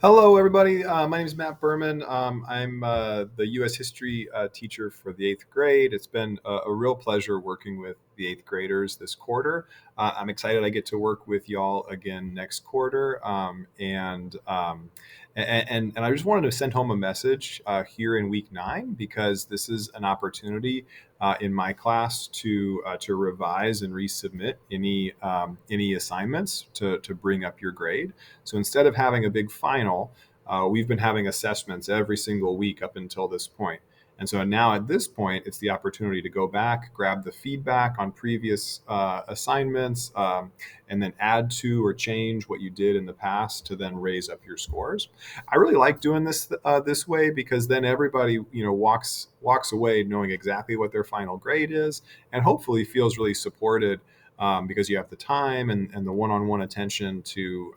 Hello, everybody. My name is Matt Berman. I'm the U.S. history teacher for the eighth grade. It's been a real pleasure working with the eighth graders this quarter. I'm excited I get to work with y'all again next quarter. And I just wanted to send home a message here in week 9 because this is an opportunity in my class to revise and resubmit any assignments to bring up your grade. So instead of having a big final, we've been having assessments every single week up until this point. And so now at this point, it's the opportunity to go back, grab the feedback on previous assignments, and then add to or change what you did in the past to then raise up your scores. I really like doing this way because then everybody walks away knowing exactly what their final grade is, and hopefully feels really supported because you have the time and the one-on-one attention to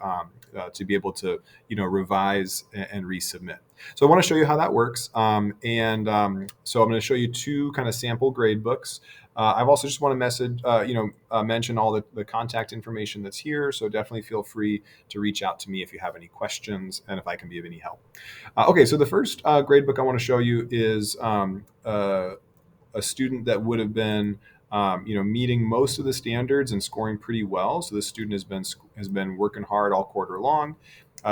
be able to revise and resubmit. So I want to show you how that works, so I'm going to show you two kind of sample grade books. I've also just want to mention all the contact information that's here. So definitely feel free to reach out to me if you have any questions and if I can be of any help. Okay, so the first grade book I want to show you is a student that would have been meeting most of the standards and scoring pretty well. So this student has been working hard all quarter long.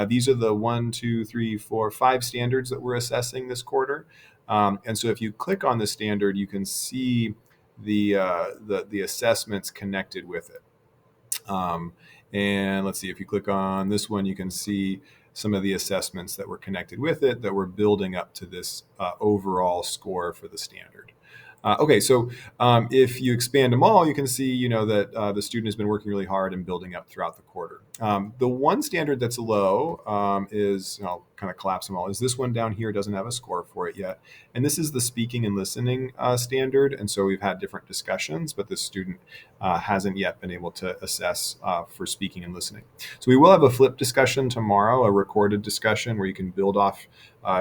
These are the 1, 2, 3, 4, 5 standards that we're assessing this quarter. And so if you click on the standard, you can see the assessments connected with it. And let's see, if you click on this one, you can see some of the assessments that were connected with it that were building up to this overall score for the standard. Okay, so if you expand them all, you can see, that the student has been working really hard and building up throughout the quarter. The one standard that's low I'll kind of collapse them all, is this one down here. Doesn't have a score for it yet. And this is the speaking and listening standard. And so we've had different discussions, but this student hasn't yet been able to assess for speaking and listening. So we will have a flip discussion tomorrow, a recorded discussion where you can build off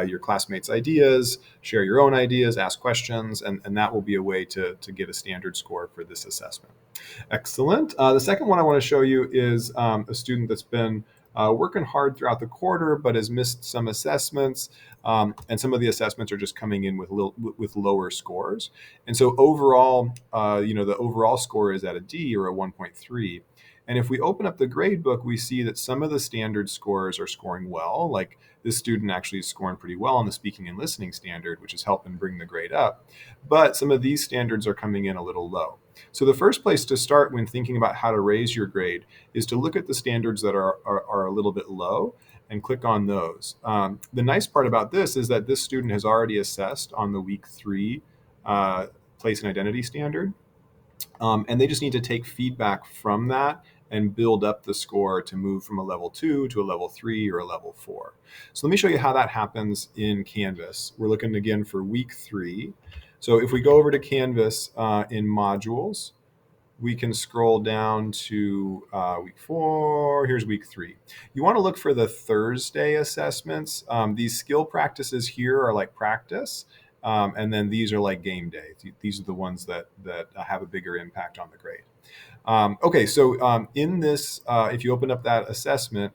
your classmates' ideas, share your own ideas, ask questions, and that will be a way to get a standard score for this assessment. Excellent. The second one I want to show you is a student that's been working hard throughout the quarter, but has missed some assessments, and some of the assessments are just coming in with lower scores. And so overall, the overall score is at a D or a 1.3. And if we open up the grade book, we see that some of the standard scores are scoring well. Like this student actually is scoring pretty well on the speaking and listening standard, which is helping bring the grade up. But some of these standards are coming in a little low. So the first place to start when thinking about how to raise your grade is to look at the standards that are a little bit low and click on those. The nice part about this is that this student has already assessed on the week 3 place and identity standard. And they just need to take feedback from that and build up the score to move from a level 2 to a level 3 or a level 4. So let me show you how that happens in Canvas. We're looking again for week 3. So if we go over to Canvas in modules, we can scroll down to week 4. Here's week 3. You want to look for the Thursday assessments. These skill practices here are like practice. And then these are like game day. These are the ones that have a bigger impact on the grade. Okay, so in this, if you open up that assessment,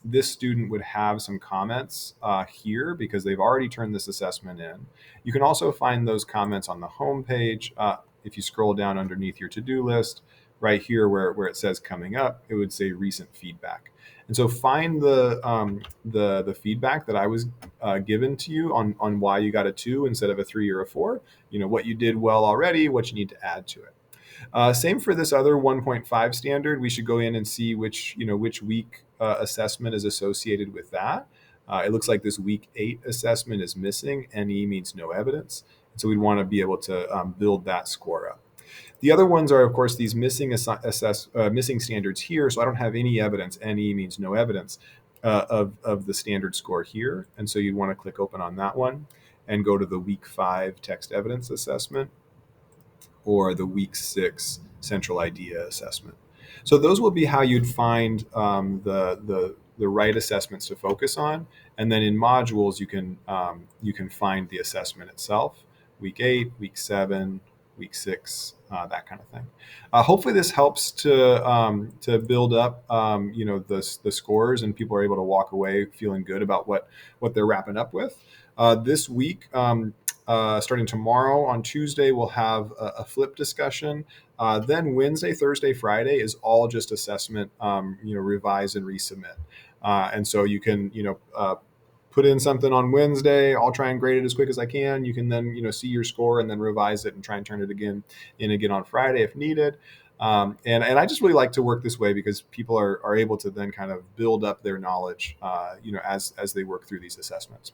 this student would have some comments here because they've already turned this assessment in. You can also find those comments on the home page. If you scroll down underneath your to-do list, right here where it says coming up, it would say recent feedback. And so find the feedback that I was given to you on why you got a 2 instead of a 3 or a 4. What you did well already, what you need to add to it. Same for this other 1.5 standard. We should go in and see which week assessment is associated with that. It looks like this week 8 assessment is missing. NE means no evidence. So we'd want to be able to build that score up. The other ones are, of course, these missing standards here. So I don't have any evidence. NE means no evidence of the standard score here. And so you'd want to click open on that one and go to the week 5 text evidence assessment or the week 6 central idea assessment. So those will be how you'd find the right assessments to focus on. And then in modules, you can find the assessment itself, week 8, week 7, week 6, that kind of thing. Hopefully this helps to build up, the scores, and people are able to walk away feeling good about what they're wrapping up with. This week, starting tomorrow on Tuesday, we'll have a flip discussion. Then Wednesday, Thursday, Friday is all just assessment, revise and resubmit. And so you can, put in something on Wednesday. I'll try and grade it as quick as I can. You can then, see your score and then revise it and try and turn it again on Friday if needed. And I just really like to work this way because people are able to then kind of build up their knowledge, as they work through these assessments.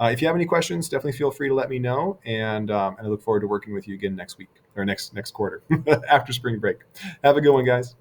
If you have any questions, definitely feel free to let me know. And I look forward to working with you again next week or next quarter after spring break. Have a good one, guys.